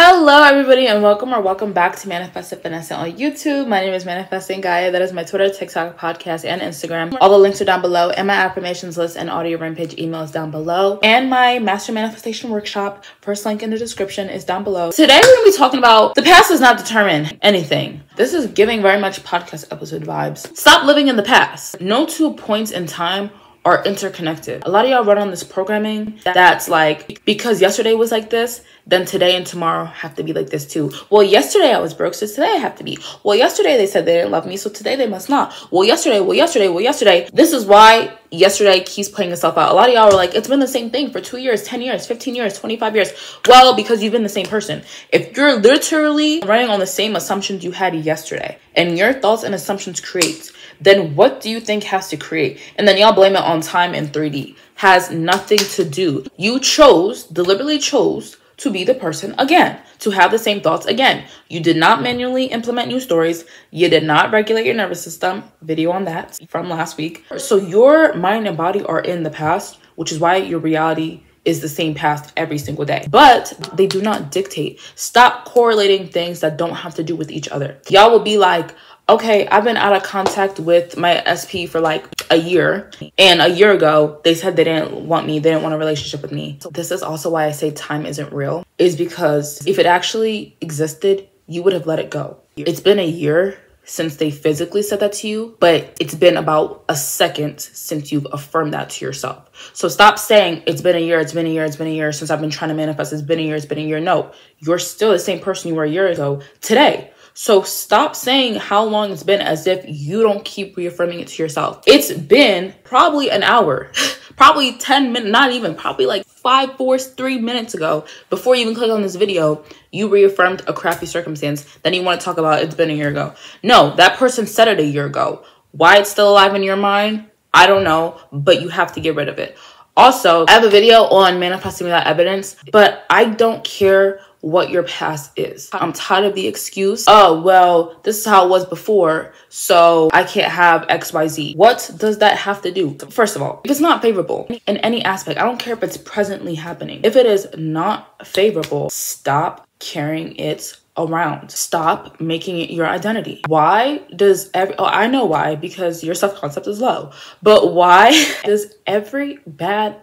Hello everybody and welcome back to Manifest with Finesse on YouTube. My name is Manifesting Gaia. That is my Twitter, TikTok, podcast, and Instagram. All the links are down below, and my affirmations list and audio rampage email is down below. And my master manifestation workshop, first link in the description, is down below. Today we're going to be talking about the past does not determine anything. This is giving very much podcast episode vibes. Stop living in the past. No two points in time are interconnected. A lot of y'all run on this programming that's like, because yesterday was like this, then today and tomorrow have to be like this too. Well, yesterday I was broke, so today I have to be. Well, yesterday they said they didn't love me, so today they must not. Well, yesterday. This is why yesterday keeps playing itself out. A lot of y'all are like, it's been the same thing for 2 years, 10 years, 15 years, 25 years. Well, because you've been the same person. If you're literally running on the same assumptions you had yesterday, and your thoughts and assumptions create, then what do you think has to create? And then y'all blame it on time and 3D. Has nothing to do. You deliberately chose to be the person again, to have the same thoughts again. You did not manually implement new stories. You did not regulate your nervous system. Video on that from last week. So your mind and body are in the past, which is why your reality is the same past every single day. But they do not dictate. Stop correlating things that don't have to do with each other. Y'all will be like, okay, I've been out of contact with my SP for like a year. And a year ago, they said they didn't want me. They didn't want a relationship with me. So this is also why I say time isn't real, is because if it actually existed, you would have let it go. It's been a year since they physically said that to you, but it's been about a second since you've affirmed that to yourself. So stop saying it's been a year, it's been a year since I've been trying to manifest. It's been a year. No, you're still the same person you were a year ago today. So stop saying how long it's been as if you don't keep reaffirming it to yourself. It's been probably an hour, probably 10 minutes, not even, probably like 5, 4, 3 minutes ago, before you even click on this video, you reaffirmed a crappy circumstance. Then you want to talk about it's been a year ago. No, that person said it a year ago. Why it's still alive in your mind, I don't know, but you have to get rid of it. Also, I have a video on manifesting without evidence, but I don't care what your past is. I'm tired of the excuse, oh, well, this is how it was before, so I can't have XYZ. What does that have to do? First of all, if it's not favorable in any aspect, I don't care if it's presently happening. If it is not favorable, stop carrying it around. Stop making it your identity. Why does I know why, because your self-concept is low, but why does every bad,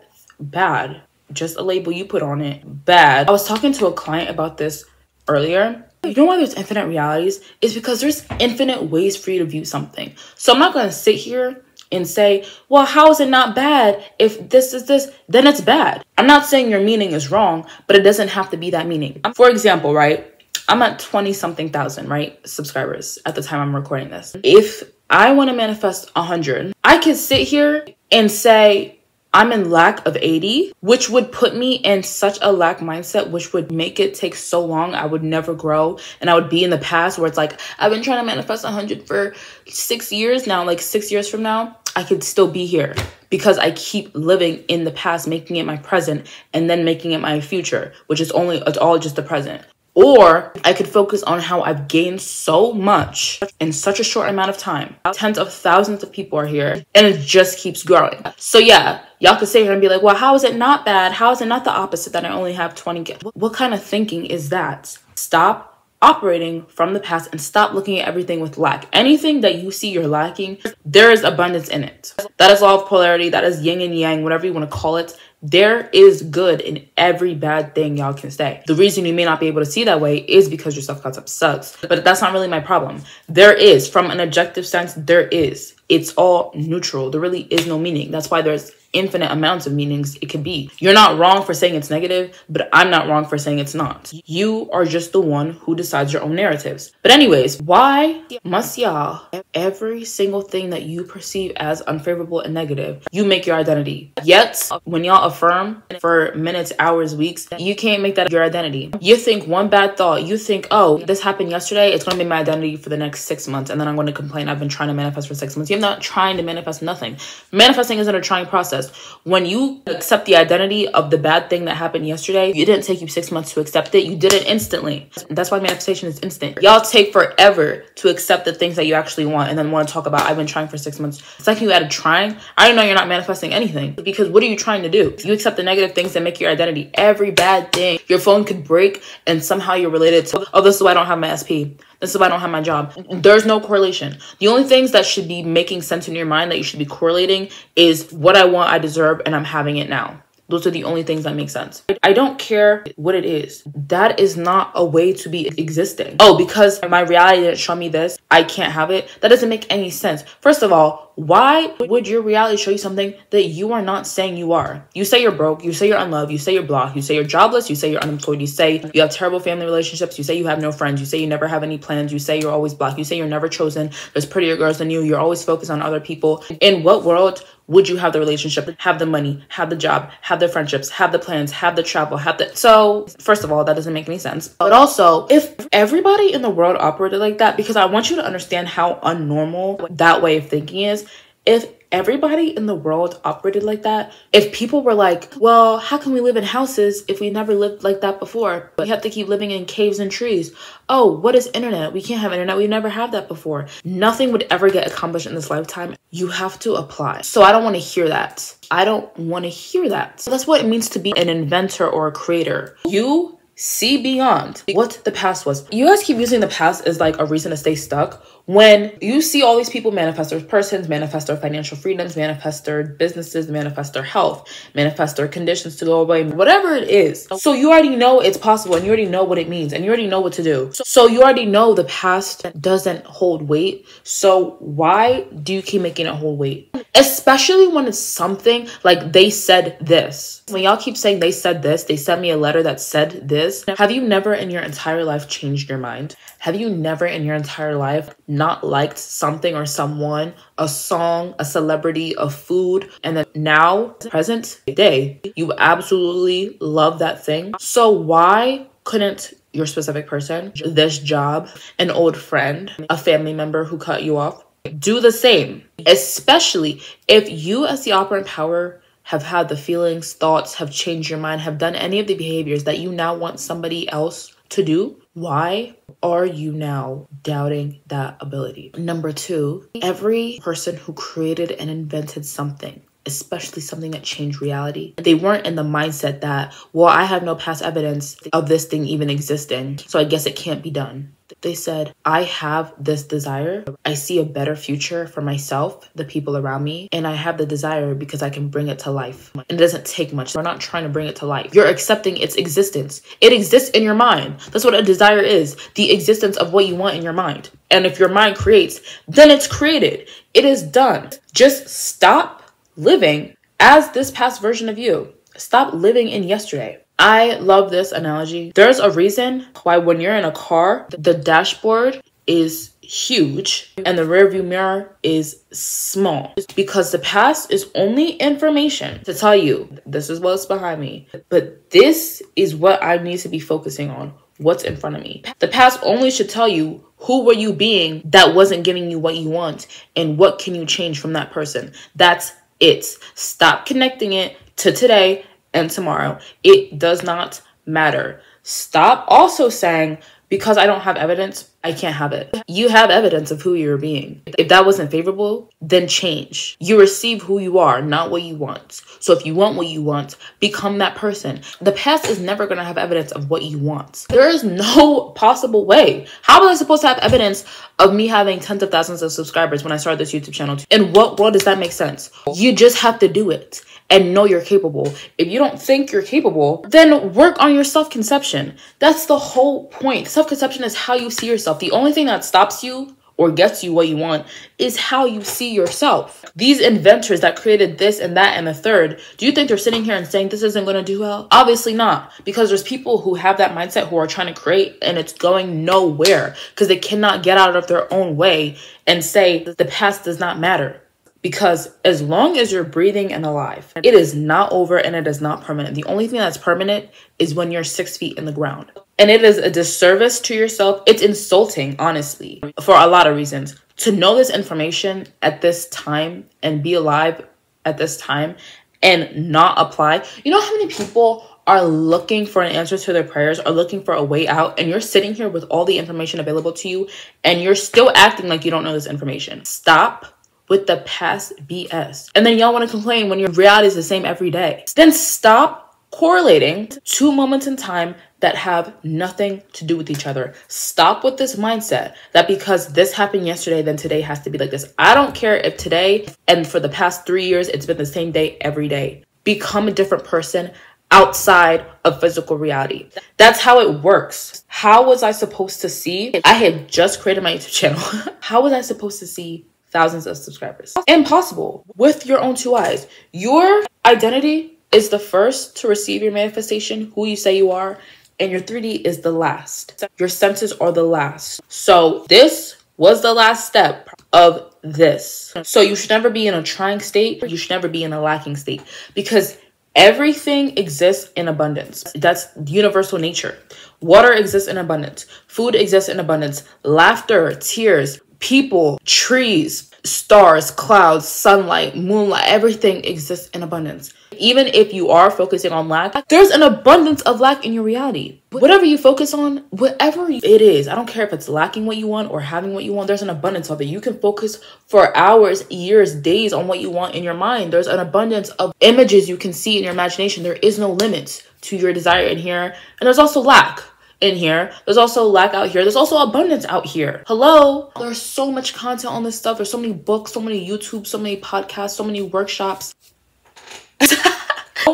just a label you put on it, bad? I was talking to a client about this earlier. You know why there's infinite realities? Is because there's infinite ways for you to view something. So I'm not going to sit here and say, well, how is it not bad? If this is this, then it's bad. I'm not saying your meaning is wrong, but it doesn't have to be that meaning. For example, right? I'm at 20 something thousand, right? Subscribers at the time I'm recording this. If I want to manifest 100, I could sit here and say, I'm in lack of 80, which would put me in such a lack mindset, which would make it take so long. I would never grow. And I would be in the past where it's like, I've been trying to manifest 100 for 6 years now. Like 6 years from now, I could still be here because I keep living in the past, making it my present and then making it my future, which is it's all just the present. Or I could focus on how I've gained so much in such a short amount of time. Tens of thousands of people are here and it just keeps growing. So yeah, y'all could sit here and be like, well, how is it not bad? How is it not the opposite that I only have 20? What kind of thinking is that? Stop operating from the past and stop looking at everything with lack. Anything that you see you're lacking, there is abundance in it. That is law of polarity. That is yin and yang, whatever you want to call it. There is good in every bad thing y'all can say. The reason you may not be able to see that way is because your self-concept sucks. But that's not really my problem. There is, from an objective sense, there is. It's all neutral. There really is no meaning. That's why there's infinite amounts of meanings it could be. You're not wrong for saying it's negative, but I'm not wrong for saying it's not. You are just the one who decides your own narratives. But anyways, why must y'all, every single thing that you perceive as unfavorable and negative, you make your identity? Yet, when y'all affirm for minutes, hours, weeks, you can't make that your identity. You think one bad thought, you think, oh, this happened yesterday, it's going to be my identity for the next 6 months, and then I'm going to complain I've been trying to manifest for 6 months. You're not trying to manifest nothing. Manifesting isn't a trying process. process. When you accept the identity of the bad thing that happened yesterday, it didn't take you 6 months to accept it. You did it instantly. That's why manifestation is instant. Y'all take forever to accept the things that you actually want and then want to talk about, I've been trying for 6 months. It's like you added trying. I don't know you're not manifesting anything, because what are you trying to do? You accept the negative things that make your identity. Every bad thing. Your phone could break and somehow you're related to, oh, this is why I don't have my SP. This is why I don't have my job. There's no correlation. The only things that should be making sense in your mind that you should be correlating is what I want, I deserve, and I'm having it now. Those are the only things that make sense. I don't care what it is. That is not a way to be existing. Oh, because my reality didn't show me this, I can't have it. That doesn't make any sense. First of all, why would your reality show you something that you are not saying you are? You say you're broke, you say you're unloved, you say you're blocked, you say you're jobless, you say you're unemployed, you say you have terrible family relationships, you say you have no friends, you say you never have any plans, you say you're always blocked, you say you're never chosen, there's prettier girls than you, you're always focused on other people. In what world would you have the relationship, have the money, have the job, have the friendships, have the plans, have the travel, have the... So, first of all, that doesn't make any sense. But also, if everybody in the world operated like that, because I want you to understand how unnormal that way of thinking is. If everybody in the world operated like that, if people were like, well, how can we live in houses if we never lived like that before? But we have to keep living in caves and trees. Oh, what is internet? We can't have internet. We never had that before. Nothing would ever get accomplished in this lifetime. You have to apply. So I don't want to hear that. I don't want to hear that. So that's what it means to be an inventor or a creator. You see beyond what the past was. You guys keep using the past as like a reason to stay stuck. When you see all these people manifest their persons, manifest their financial freedoms, manifest their businesses, manifest their health, manifest their conditions to go away, whatever it is. So you already know it's possible and you already know what it means and you already know what to do. So you already know the past doesn't hold weight. So why do you keep making it hold weight? Especially when it's something like they said this. When y'all keep saying they said this, they sent me a letter that said this. Have you never in your entire life changed your mind? Have you never in your entire life not liked something or someone, a song, a celebrity, a food, and then now, present day, you absolutely love that thing? So why couldn't your specific person, this job, an old friend, a family member who cut you off, do the same? Especially if you as the operant power have had the feelings, thoughts, have changed your mind, have done any of the behaviors that you now want somebody else to do. Why are you now doubting that ability? Number two, every person who created and invented something, especially something that changed reality, they weren't in the mindset that, well, I have no past evidence of this thing even existing, so I guess it can't be done. They said, I have this desire. I see a better future for myself, the people around me, and I have the desire because I can bring it to life. And it doesn't take much. We're not trying to bring it to life. You're accepting its existence. It exists in your mind. That's what a desire is, the existence of what you want in your mind. And if your mind creates, then it's created. It is done. Just stop living as this past version of you. Stop living in yesterday. I love this analogy. There's a reason why when you're in a car, the dashboard is huge and the rear view mirror is small, because the past is only information to tell you this is what's behind me, but this is what I need to be focusing on, what's in front of me. The past only should tell you who were you being that wasn't giving you what you want and what can you change from that person. That's it. Stop connecting it to today and tomorrow. It does not matter. Stop also saying, because I don't have evidence, I can't have it. You have evidence of who you're being. If that wasn't favorable, then change. You receive who you are, not what you want. So if you want what you want, become that person. The past is never going to have evidence of what you want. There is no possible way. How was I supposed to have evidence of me having tens of thousands of subscribers when I started this YouTube channel? In what world does that make sense? You just have to do it and know you're capable. If you don't think you're capable, then work on your self-conception. That's the whole point. Self-conception is how you see yourself. The only thing that stops you or gets you what you want is how you see yourself. These inventors that created this and that and the third, do you think they're sitting here and saying this isn't going to do well? Obviously not, because there's people who have that mindset who are trying to create and it's going nowhere because they cannot get out of their own way and say the past does not matter. Because as long as you're breathing and alive, it is not over and it is not permanent. The only thing that's permanent is when you're 6 feet in the ground. And it is a disservice to yourself. It's insulting, honestly, for a lot of reasons. To know this information at this time and be alive at this time and not apply. You know how many people are looking for an answer to their prayers, are looking for a way out, and you're sitting here with all the information available to you and you're still acting like you don't know this information? Stop with the past BS. And then y'all want to complain when your reality is the same every day. Then stop correlating two moments in time that have nothing to do with each other. Stop with this mindset that because this happened yesterday, then today has to be like this. I don't care if today and for the past 3 years, it's been the same day every day. Become a different person outside of physical reality. That's how it works. How was I supposed to see? I had just created my YouTube channel. How was I supposed to see thousands of subscribers? Impossible. With your own two eyes. Your identity is the first to receive your manifestation, who you say you are, and your 3D is the last. Your senses are the last. So this was the last step of this. So you should never be in a trying state. You should never be in a lacking state, because everything exists in abundance. That's universal nature. Water exists in abundance. Food exists in abundance. Laughter, tears, people, trees, stars, clouds, sunlight, moonlight, everything exists in abundance. Even if you are focusing on lack, there's an abundance of lack in your reality. Whatever you focus on, whatever it is, I don't care if it's lacking what you want or having what you want, there's an abundance of it. You can focus for hours, years, days on what you want in your mind. There's an abundance of images you can see in your imagination. There is no limits to your desire in here. And there's also lack in here. There's also lack out here. There's also abundance out here. Hello. There's so much content on this stuff. There's so many books, so many YouTube, so many podcasts, so many workshops.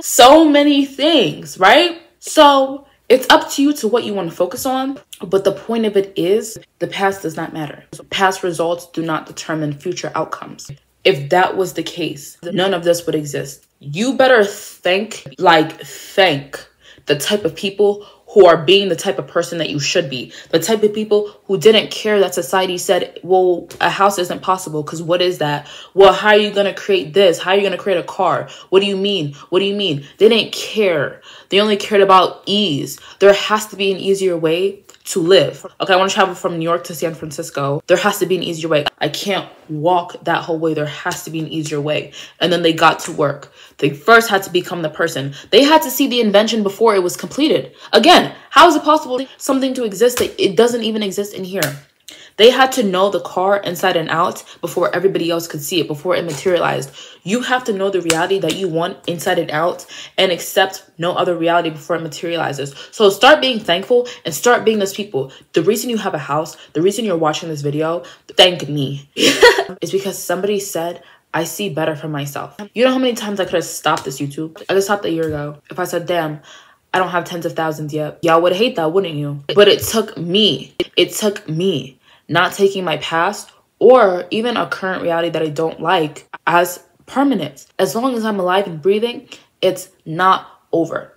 So many things, right? So it's up to you to what you want to focus on. But the point of it is the past does not matter. Past results do not determine future outcomes. If that was the case, none of this would exist. You better thank the type of people who are being the type of person that you should be. The type of people who didn't care that society said, well, a house isn't possible because what is that? Well, how are you going to create this? How are you going to create a car? What do you mean? What do you mean? They didn't care. They only cared about ease. There has to be an easier way to live. Okay, I want to travel from New York to San Francisco. There has to be an easier way. I can't walk that whole way. There has to be an easier way. And then they got to work. They first had to become the person. They had to see the invention before it was completed. Again, how is it possible for something to exist that it doesn't even exist in here? They had to know the car inside and out before everybody else could see it, before it materialized. You have to know the reality that you want inside and out and accept no other reality before it materializes. So start being thankful and start being those people. The reason you have a house, the reason you're watching this video, thank me, is because somebody said, I see better for myself. You know how many times I could have stopped this YouTube? I could stopped a year ago. If I said, damn, I don't have tens of thousands yet. Y'all would hate that, wouldn't you? But it took me. It took me not taking my past or even a current reality that I don't like as permanent. As long as I'm alive and breathing, it's not over.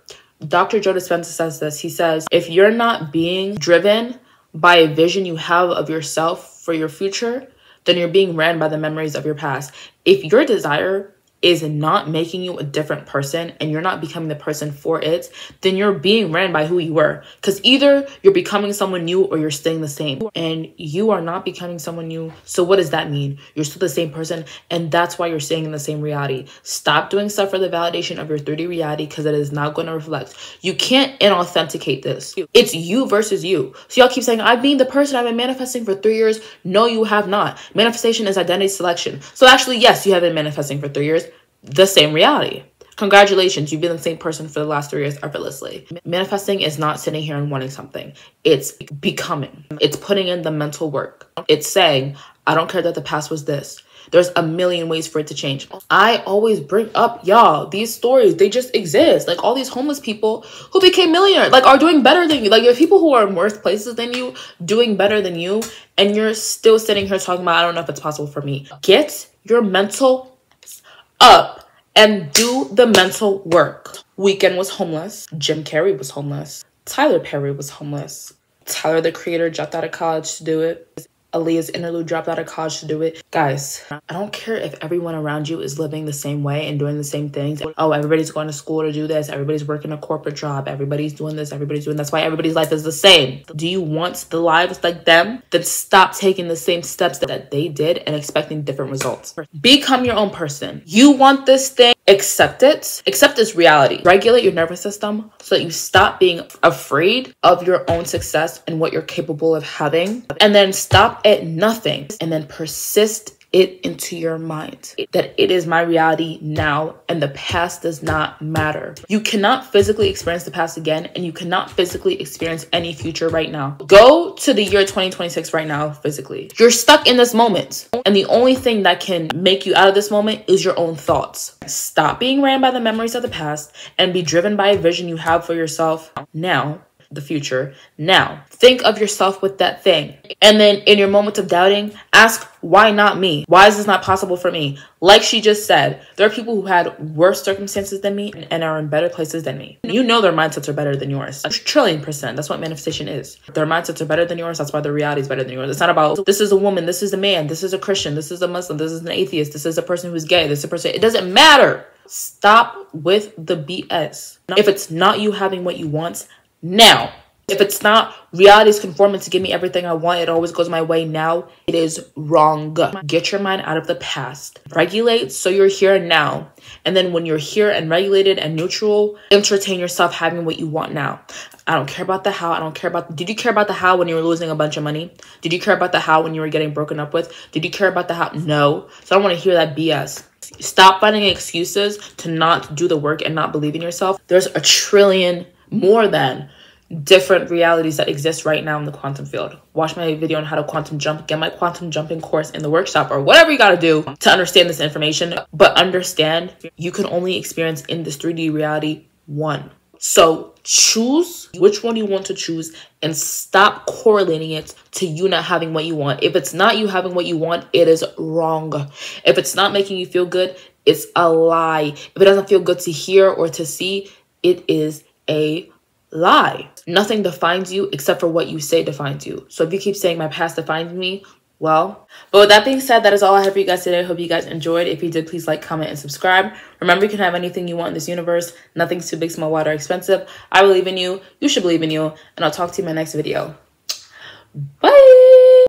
Dr. Joe Dispenza says this. He says, if you're not being driven by a vision you have of yourself for your future, then you're being ran by the memories of your past. If your desire is not making you a different person and you're not becoming the person for it, then you're being ran by who you were. Because either you're becoming someone new or you're staying the same. And you are not becoming someone new. So what does that mean? You're still the same person. And that's why you're staying in the same reality. Stop doing stuff for the validation of your 3D reality because it is not going to reflect. You can't inauthenticate this. It's you versus you. So y'all keep saying, I've been the person I've been manifesting for 3 years. No, you have not. Manifestation is identity selection. So actually, yes, you have been manifesting for 3 years. The same reality. Congratulations, you've been the same person for the last 3 years effortlessly. Manifesting is not sitting here and wanting something. It's becoming. It's putting in the mental work. It's saying, I don't care that the past was this. There's a million ways for it to change. I always bring up, y'all, these stories, they just exist. Like all these homeless people who became millionaires, like are doing better than you. Like there's people who are in worse places than you, doing better than you. And you're still sitting here talking about, I don't know if it's possible for me. Get your mental up and do the mental work. Weeknd was homeless. Jim Carrey was homeless. Tyler Perry was homeless. Tyler, the creator, dropped out of college to do it. Aaliyah's interlude dropped out of college to do it. Guys, I don't care if everyone around you is living the same way and doing the same things. Oh, everybody's going to school to do this. Everybody's working a corporate job. Everybody's doing this. Everybody's doing that's why everybody's life is the same. Do you want the lives like them? Then stop taking the same steps that they did and expecting different results. Become your own person. You want this thing. Accept it. Accept this reality. Regulate your nervous system so that you stop being afraid of your own success and what you're capable of having. And then stop at nothing and then persist it into your mind that it is my reality now and the past does not matter. You cannot physically experience the past again, and you cannot physically experience any future right now. Go to the year 2026 right now physically. You're stuck in this moment, and the only thing that can make you out of this moment is your own thoughts. Stop being ran by the memories of the past and be driven by a vision you have for yourself now. The future now. Think of yourself with that thing. And then in your moments of doubting, ask, why not me? Why is this not possible for me? Like she just said, there are people who had worse circumstances than me and are in better places than me. You know their mindsets are better than yours. A trillion%. That's what manifestation is. Their mindsets are better than yours. That's why their reality is better than yours. It's not about this is a woman, this is a man, this is a Christian, this is a Muslim, this is an atheist, this is a person who's gay, this is a person. It doesn't matter. Stop with the BS. If it's not you having what you want now, if it's not reality is conforming to give me everything I want, it always goes my way now, it is wrong. Get your mind out of the past. Regulate so you're here and now. And then when you're here and regulated and neutral, entertain yourself having what you want now. I don't care about the how. I don't care about... Did you care about the how when you were losing a bunch of money? Did you care about the how when you were getting broken up with? Did you care about the how? No. So I don't want to hear that BS. Stop finding excuses to not do the work and not believe in yourself. There's a trillion more than different realities that exist right now in the quantum field. Watch my video on how to quantum jump, get my quantum jumping course in the workshop, or whatever you got to do to understand this information. But understand, you can only experience in this 3D reality one. So choose which one you want to choose and stop correlating it to you not having what you want. If it's not you having what you want, it is wrong. If it's not making you feel good, it's a lie. If it doesn't feel good to hear or to see, it is a lie. Nothing defines you except for what you say defines you. So if you keep saying my past defines me, well, but with that being said, that is all I have for you guys today. I hope you guys enjoyed. If you did, please like, comment, and subscribe. Remember, you can have anything you want in this universe. Nothing's too big, small, wide, or expensive. I believe in you. You should believe in you. And I'll talk to you in my next video. Bye.